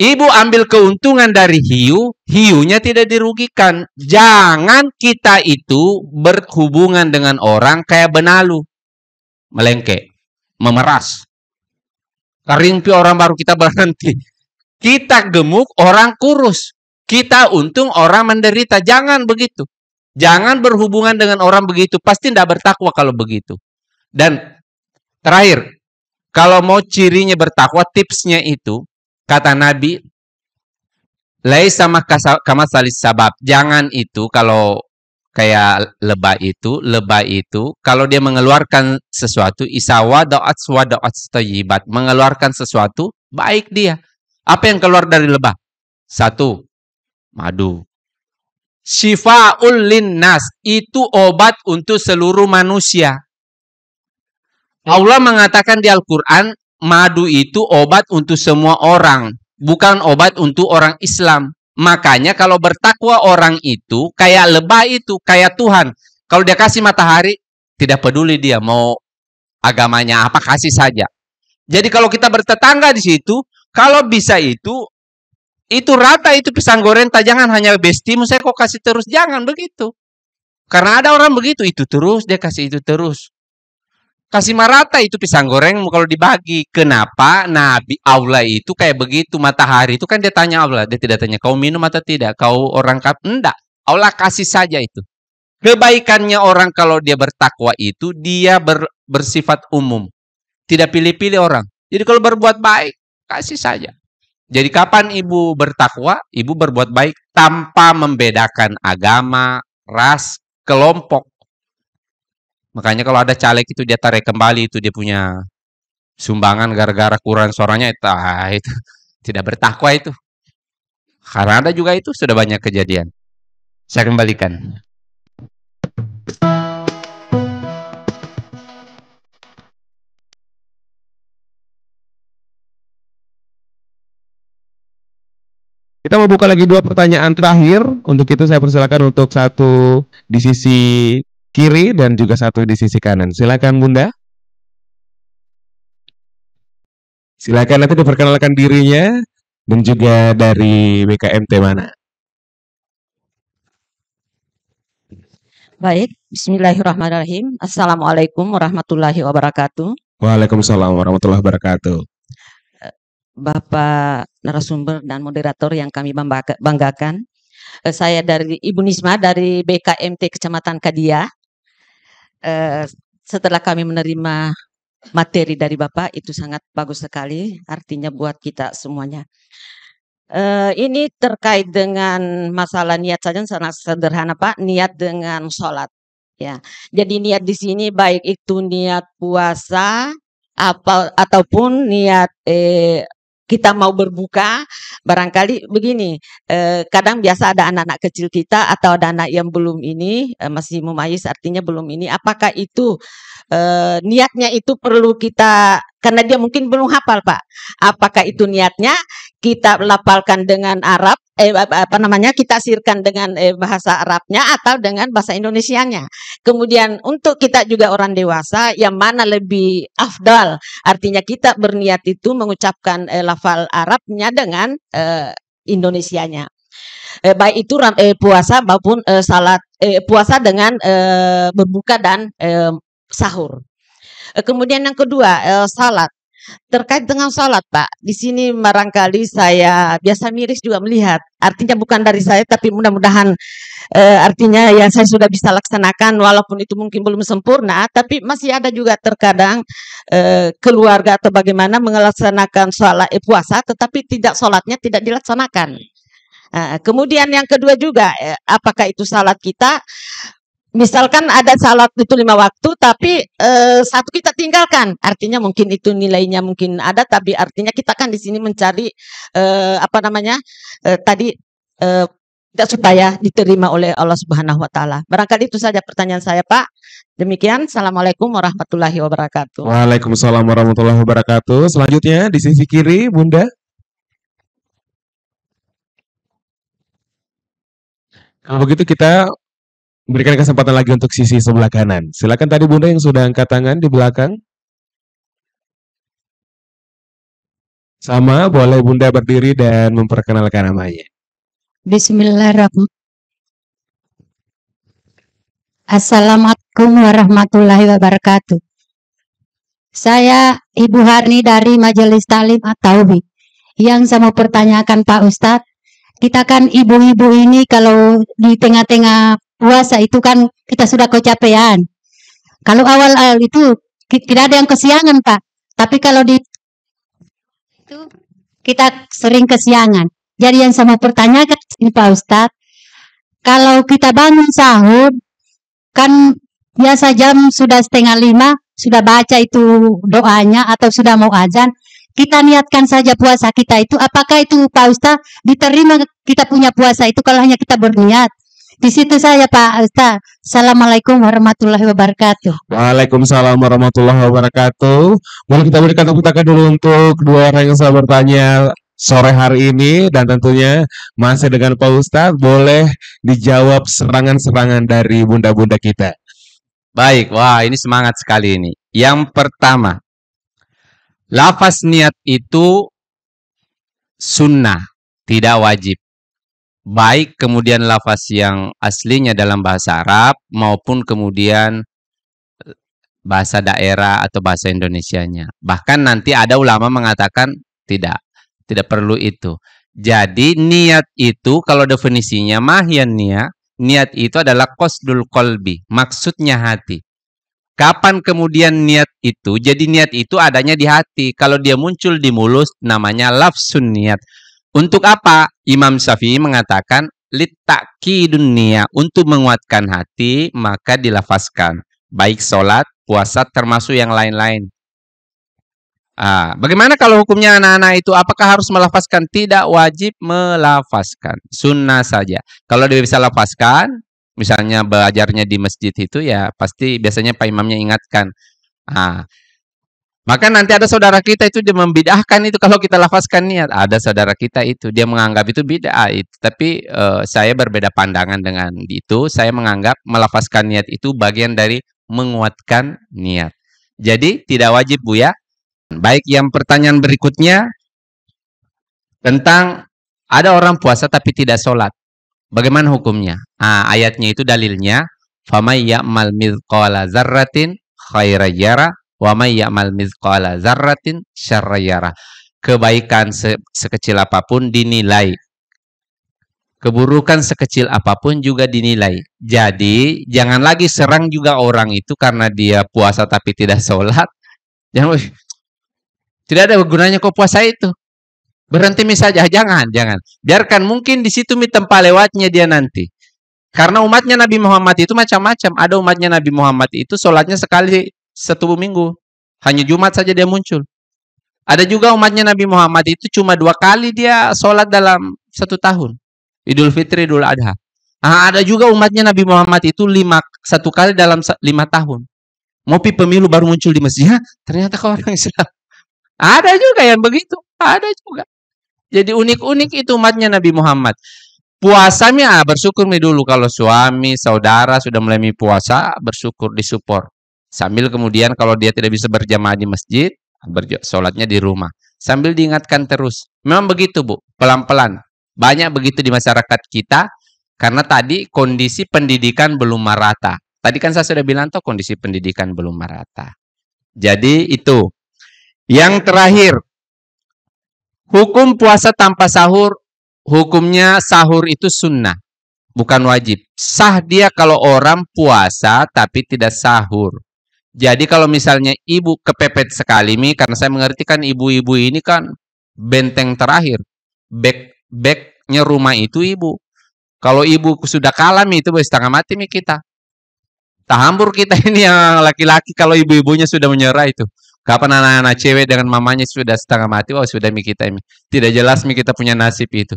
Speaker 2: Ibu ambil keuntungan dari hiu, hiunya tidak dirugikan. Jangan kita itu berhubungan dengan orang kayak benalu. Melengke, memeras. Karimpi orang baru kita berhenti. Kita gemuk, orang kurus. Kita untung, orang menderita. Jangan begitu. Jangan berhubungan dengan orang begitu. Pasti tidak bertakwa kalau begitu. Dan terakhir, kalau mau cirinya bertakwa, tipsnya itu, kata Nabi, laisa kama salis sabab. Jangan itu kalau kayak lebah itu kalau dia mengeluarkan sesuatu, isawa da'at thayyibat, mengeluarkan sesuatu baik dia. Apa yang keluar dari lebah? 1, madu. Syifa'ul linnas, itu obat untuk seluruh manusia. Allah mengatakan di Al-Quran, madu itu obat untuk semua orang, bukan obat untuk orang Islam. Makanya kalau bertakwa orang itu, kayak lebah itu, kayak Tuhan. Kalau dia kasih matahari, tidak peduli dia mau agamanya apa, kasih saja. Jadi kalau kita bertetangga di situ, kalau bisa itu rata itu pisang goreng, jangan hanya bestimu saya kok kasih terus, jangan begitu. Karena ada orang begitu, itu terus dia kasih itu terus. Kasih merata itu pisang goreng kalau dibagi. Kenapa? Nabi Allah itu kayak begitu, matahari itu kan dia tanya Allah, dia tidak tanya kau minum atau tidak, kau orang enggak. Allah kasih saja itu. Kebaikannya orang kalau dia bertakwa itu dia bersifat umum. Tidak pilih-pilih orang. Jadi kalau berbuat baik, kasih saja. Jadi kapan ibu bertakwa, ibu berbuat baik tanpa membedakan agama, ras, kelompok. Makanya kalau ada caleg itu dia tarik kembali itu dia punya sumbangan gara-gara kurang suaranya, itu tidak bertakwa itu. Karena ada juga itu sudah banyak kejadian. Saya kembalikan.
Speaker 1: Kita mau buka lagi 2 pertanyaan terakhir. Untuk itu saya persilakan untuk satu di sisi kiri dan juga satu di sisi kanan. Silakan Bunda. Silakan nanti diperkenalkan dirinya dan juga dari BKMT mana.
Speaker 5: Baik, bismillahirrahmanirrahim. Assalamualaikum warahmatullahi wabarakatuh.
Speaker 1: Waalaikumsalam warahmatullahi wabarakatuh.
Speaker 5: Bapak narasumber dan moderator yang kami banggakan. Saya dari Ibu Nisma dari BKMT Kecamatan Kadia. Setelah kami menerima materi dari Bapak, itu sangat bagus sekali, artinya buat kita semuanya. Ini terkait dengan masalah niat saja, sangat sederhana Pak, niat dengan sholat. Ya, jadi niat di sini baik itu niat puasa ataupun niat kita mau berbuka, barangkali begini, kadang biasa ada anak-anak kecil kita atau ada anak yang belum ini, masih mumayyiz artinya belum ini, apakah itu niatnya itu perlu kita, karena dia mungkin belum hafal Pak, apakah itu niatnya kita lafalkan dengan Arab, kita sirkan dengan bahasa Arabnya atau dengan bahasa Indonesianya. Kemudian untuk kita juga orang dewasa, yang mana lebih afdal, artinya kita berniat itu mengucapkan lafal Arabnya dengan Indonesianya. Baik itu puasa maupun salat, puasa dengan berbuka dan sahur. Kemudian yang kedua, salat. Terkait dengan salat Pak, di sini barangkali saya biasa miris juga melihat, artinya bukan dari saya tapi mudah-mudahan artinya yang saya sudah bisa laksanakan walaupun itu mungkin belum sempurna, tapi masih ada juga terkadang keluarga atau bagaimana melaksanakan salat puasa tetapi tidak salatnya tidak dilaksanakan. Kemudian yang kedua juga, apakah itu salat kita, misalkan ada salat itu 5 waktu, tapi satu kita tinggalkan, artinya mungkin itu nilainya mungkin ada, tapi artinya kita kan di sini mencari tadi tidak supaya diterima oleh Allah Subhanahu Wa Taala. Barangkali itu saja pertanyaan saya Pak. Demikian, assalamualaikum warahmatullahi wabarakatuh.
Speaker 1: Waalaikumsalam warahmatullahi wabarakatuh. Selanjutnya di sisi kiri Bunda. Kalau begitu kita berikan kesempatan lagi untuk sisi sebelah kanan. Silakan tadi Bunda yang sudah angkat tangan di belakang. Sama, boleh Bunda berdiri dan memperkenalkan namanya.
Speaker 4: Bismillahirrahmanirrahim. Assalamualaikum warahmatullahi wabarakatuh. Saya Ibu Harni dari Majelis Talim At-Tauhid. Yang saya mau pertanyakan Pak Ustadz, kita kan ibu-ibu ini kalau di tengah-tengah puasa itu kan kita sudah kecapean. Kalau awal-awal itu tidak ada yang kesiangan Pak. Tapi kalau di itu kita sering kesiangan. Jadi yang saya mau pertanyakan ini Pak Ustadz, kalau kita bangun sahur, kan biasa jam sudah 4:30 sudah baca itu doanya atau sudah mau azan, kita niatkan saja puasa kita itu, apakah itu Pak Ustadz diterima kita punya puasa itu kalau hanya kita berniat? Di situ saya Pak Ustadz. Assalamualaikum warahmatullahi wabarakatuh.
Speaker 1: Waalaikumsalam warahmatullahi wabarakatuh. Boleh kita berikan tepuk tangan dulu untuk 2 orang yang sudah bertanya sore hari ini, dan tentunya masih dengan Pak Ustadz, boleh dijawab serangan-serangan dari bunda-bunda kita.
Speaker 2: Baik, wah ini semangat sekali ini. Yang pertama, Lafaz niat itu sunnah, tidak wajib. Baik kemudian lafaz yang aslinya dalam bahasa Arab maupun kemudian bahasa daerah atau bahasa Indonesianya. Bahkan nanti ada ulama mengatakan tidak perlu itu. Jadi niat itu kalau definisinya mahian niat itu adalah qasdul qalbi, maksudnya hati. Kapan kemudian niat itu? Jadi niat itu adanya di hati. Kalau dia muncul di mulut namanya lafsun niat. Untuk apa? Imam Syafi'i mengatakan litakidun niat, untuk menguatkan hati maka dilafazkan. Baik sholat, puasa termasuk yang lain-lain. Bagaimana kalau hukumnya anak-anak itu? Apakah harus melafazkan? Tidak wajib melafazkan, sunnah saja. Kalau dia bisa lafazkan, misalnya belajarnya di masjid itu ya pasti biasanya Pak Imamnya ingatkan. Maka nanti ada saudara kita itu dia membid'ahkan itu kalau kita lafazkan niat. Ada saudara kita itu dia menganggap itu bid'ah itu. Tapi saya berbeda pandangan dengan itu. Saya menganggap melafazkan niat itu bagian dari menguatkan niat. Jadi tidak wajib Bu ya. Baik, yang pertanyaan berikutnya tentang ada orang puasa tapi tidak sholat. Bagaimana hukumnya? Ayatnya itu dalilnya faman ya'mal mithqala dzarratin khairan yara wa may ya'mal mithqala dzarratin syarran yara. Kebaikan sekecil apapun dinilai. Keburukan sekecil apapun juga dinilai. Jadi jangan lagi serang juga orang itu karena dia puasa tapi tidak sholat. Jangan, tidak ada gunanya kok puasa itu. Berhenti saja, jangan. Biarkan mungkin di situ tempat lewatnya dia nanti. Karena umatnya Nabi Muhammad itu macam-macam. Ada umatnya Nabi Muhammad itu sholatnya sekali satu minggu. Hanya Jumat saja dia muncul. Ada juga umatnya Nabi Muhammad itu cuma 2 kali dia sholat dalam 1 tahun. Idul Fitri, Idul Adha. Ada juga umatnya Nabi Muhammad itu 1 kali dalam 5 tahun. Mau pemilu baru muncul di masjid. Ternyata kau orang Islam. Ada juga yang begitu. Ada juga. Jadi unik-unik itu umatnya Nabi Muhammad. Puasanya bersyukur dulu kalau suami, saudara sudah mulai puasa, bersyukur disupport. Sambil kemudian kalau dia tidak bisa berjamaah di masjid, sholatnya di rumah. Sambil diingatkan terus. Memang begitu Bu, pelan-pelan. Banyak begitu di masyarakat kita, karena tadi kondisi pendidikan belum merata. Tadi kan saya sudah bilang tuh kondisi pendidikan belum merata. Jadi itu. Yang terakhir, hukum puasa tanpa sahur, hukumnya sahur itu sunnah, bukan wajib. Sah dia kalau orang puasa tapi tidak sahur. Jadi kalau misalnya ibu kepepet sekali nih, karena saya mengerti kan ibu-ibu ini kan benteng terakhir. Backnya rumah itu ibu. Kalau ibu sudah kalah itu setengah mati kita. Tahambur kita ini yang laki-laki kalau ibu-ibunya sudah menyerah itu. Kapan anak-anak cewek dengan mamanya sudah setengah mati, sudah kita ini. Tidak jelas kita punya nasib itu.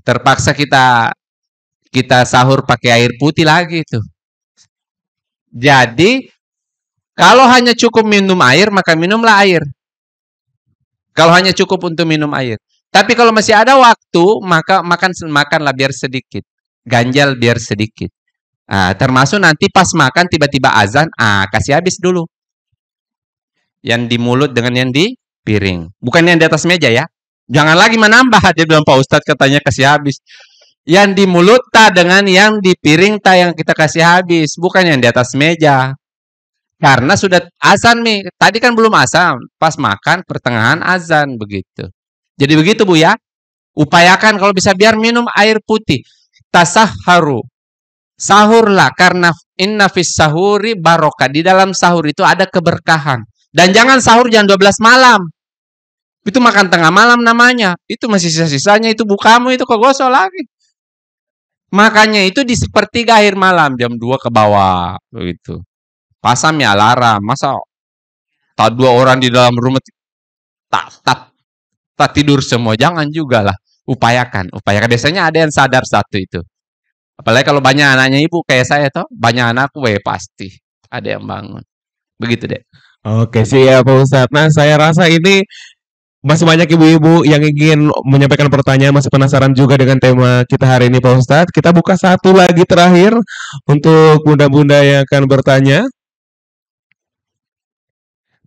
Speaker 2: Terpaksa kita sahur pakai air putih lagi itu. Jadi kalau hanya cukup minum air, maka minumlah air. Kalau hanya cukup untuk minum air. Tapi kalau masih ada waktu, maka makanlah biar sedikit. Ganjal biar sedikit. Termasuk nanti pas makan tiba-tiba azan, kasih habis dulu. Yang di mulut dengan yang di piring. Bukan yang di atas meja ya. Jangan lagi menambah. Dia bilang Pak Ustadz katanya kasih habis. Yang di mulut dengan yang di piring yang kita kasih habis. Bukan yang di atas meja. Karena sudah azan nih. Tadi kan belum azan. Pas makan pertengahan azan begitu. Jadi begitu Bu ya. Upayakan kalau bisa biar minum air putih. Tasahharu. Sahurlah karena inna fis sahuri barokah. Di dalam sahur itu ada keberkahan. Dan jangan sahur jam 12 malam. Itu makan tengah malam namanya. Itu masih sisa-sisanya itu bukamu itu kok gosok lagi. Makanya itu di sepertiga akhir malam jam 2 ke bawah begitu. Pasang ya alarm. Masa tak 2 orang di dalam rumah tak tidur semua. Jangan juga lah. Upayakan. Biasanya ada yang sadar satu itu. Apalagi kalau banyak anaknya ibu kayak saya toh. Banyak anakku pasti ada yang bangun. Begitu deh.
Speaker 1: Oke, siap Pak Ustadz. Nah, saya rasa ini masih banyak ibu-ibu yang ingin menyampaikan pertanyaan, masih penasaran juga dengan tema kita hari ini Pak Ustadz. Kita buka satu lagi terakhir untuk bunda-bunda yang akan bertanya.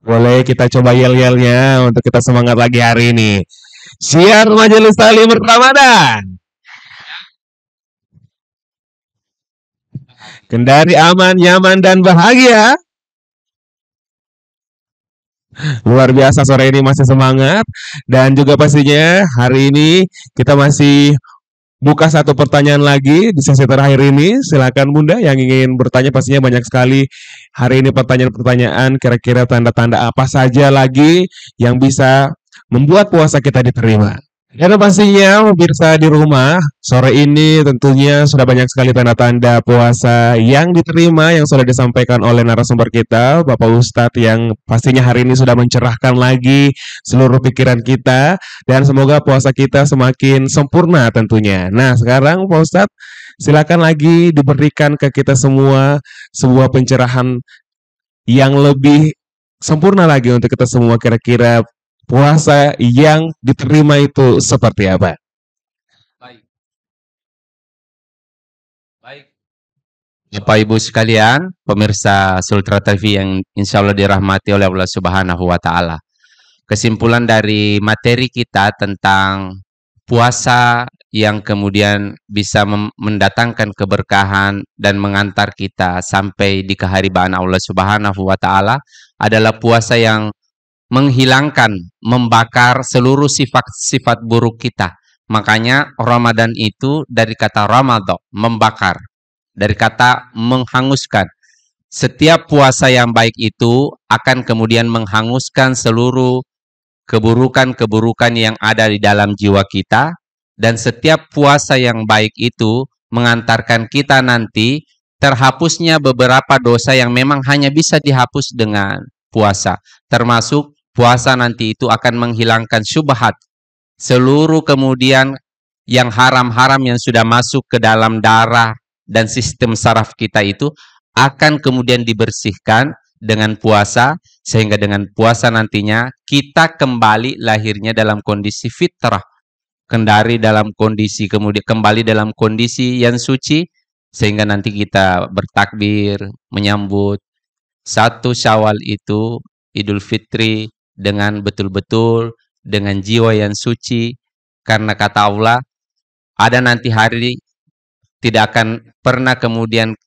Speaker 1: Boleh kita coba yel-yelnya untuk kita semangat lagi hari ini. Siar Majelis Taklim Ramadan. Kendari aman, nyaman, dan bahagia. Luar biasa, sore ini masih semangat. Dan juga pastinya hari ini kita masih buka satu pertanyaan lagi di sesi terakhir ini. Silakan Bunda yang ingin bertanya, pastinya banyak sekali hari ini pertanyaan-pertanyaan, kira-kira tanda-tanda apa saja lagi yang bisa membuat puasa kita diterima. Dan pastinya pemirsa di rumah, sore ini tentunya sudah banyak sekali tanda-tanda puasa yang diterima yang sudah disampaikan oleh narasumber kita, Bapak Ustadz, yang pastinya hari ini sudah mencerahkan lagi seluruh pikiran kita, dan semoga puasa kita semakin sempurna tentunya. Nah, sekarang Pak Ustadz, silakan lagi diberikan ke kita semua sebuah pencerahan yang lebih sempurna lagi untuk kita semua, kira-kira puasa yang diterima itu seperti apa?
Speaker 2: Baik. Bapak Ibu sekalian, pemirsa Sultra TV yang insya Allah dirahmati oleh Allah Subhanahu wa Ta'ala. Kesimpulan dari materi kita tentang puasa yang kemudian bisa mendatangkan keberkahan dan mengantar kita sampai di keharibaan Allah Subhanahu wa Ta'ala adalah puasa yang menghilangkan, membakar seluruh sifat-sifat buruk kita. Makanya Ramadan itu dari kata Ramadhan, membakar. Dari kata menghanguskan. Setiap puasa yang baik itu akan kemudian menghanguskan seluruh keburukan-keburukan yang ada di dalam jiwa kita. Dan setiap puasa yang baik itu mengantarkan kita nanti terhapusnya beberapa dosa yang memang hanya bisa dihapus dengan puasa. Termasuk puasa nanti itu akan menghilangkan syubhat. Seluruh kemudian yang haram-haram yang sudah masuk ke dalam darah dan sistem saraf kita itu akan kemudian dibersihkan dengan puasa. Sehingga dengan puasa nantinya kita kembali lahirnya dalam kondisi fitrah. Kembali dalam kondisi yang suci. Sehingga nanti kita bertakbir, menyambut 1 Syawal itu Idul Fitri dengan betul-betul, dengan jiwa yang suci. Karena kata Allah, ada nanti hari tidak akan pernah kemudian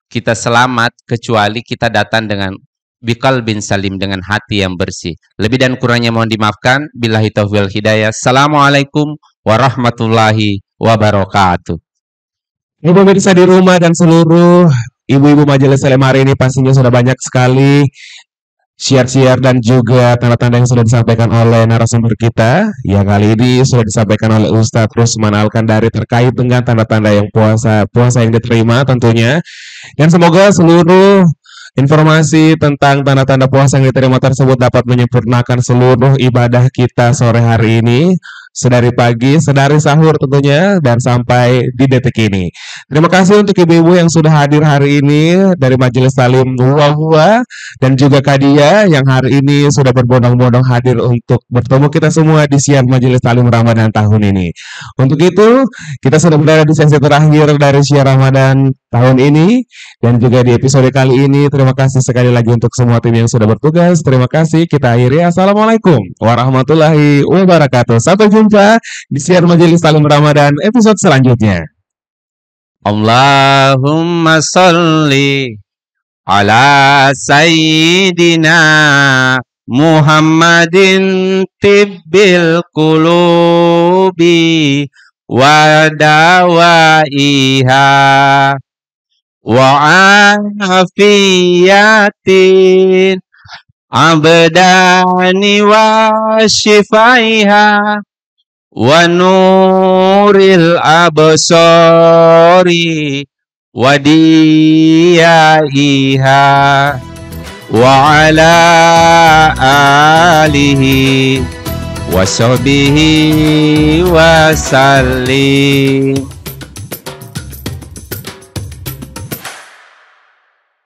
Speaker 2: kita selamat kecuali kita datang dengan biqalbin salim, dengan hati yang bersih. Lebih dan kurangnya mohon dimaafkan. Billahi taufiq wal hidayah. Assalamualaikum warahmatullahi wabarakatuh.
Speaker 1: Ini pemirsa di rumah dan seluruh ibu-ibu Majelis Taklim hari ini pastinya sudah banyak sekali share-share dan juga tanda-tanda yang sudah disampaikan oleh narasumber kita. Yang kali ini sudah disampaikan oleh Ustadz Rusman Al-Kandari terkait dengan tanda-tanda yang puasa yang diterima tentunya. Dan semoga seluruh informasi tentang tanda-tanda puasa yang diterima tersebut dapat menyempurnakan seluruh ibadah kita sore hari ini. Sedari pagi, sedari sahur tentunya, dan sampai di detik ini. Terima kasih untuk ibu-ibu yang sudah hadir hari ini dari Majelis Taklim Huwa dan juga Kadia yang hari ini sudah berbondong-bondong hadir untuk bertemu kita semua di siang Majelis Taklim Ramadan tahun ini. Untuk itu, kita sudah berada di sesi terakhir dari siang Ramadan tahun ini, dan juga di episode kali ini. Terima kasih sekali lagi untuk semua tim yang sudah bertugas. Terima kasih. Kita akhiri. Assalamualaikum warahmatullahi wabarakatuh. Sampai jumpa di siar Majelis Taklim Ramadan episode selanjutnya.
Speaker 2: Allahumma salli ala sayyidina Muhammadin tibbil qulubi wa dawaiha wa afiyatin abdani wa shifaiha wa nuril absari wa diyaiha wa ala alihi wa sahbihi wa sallim.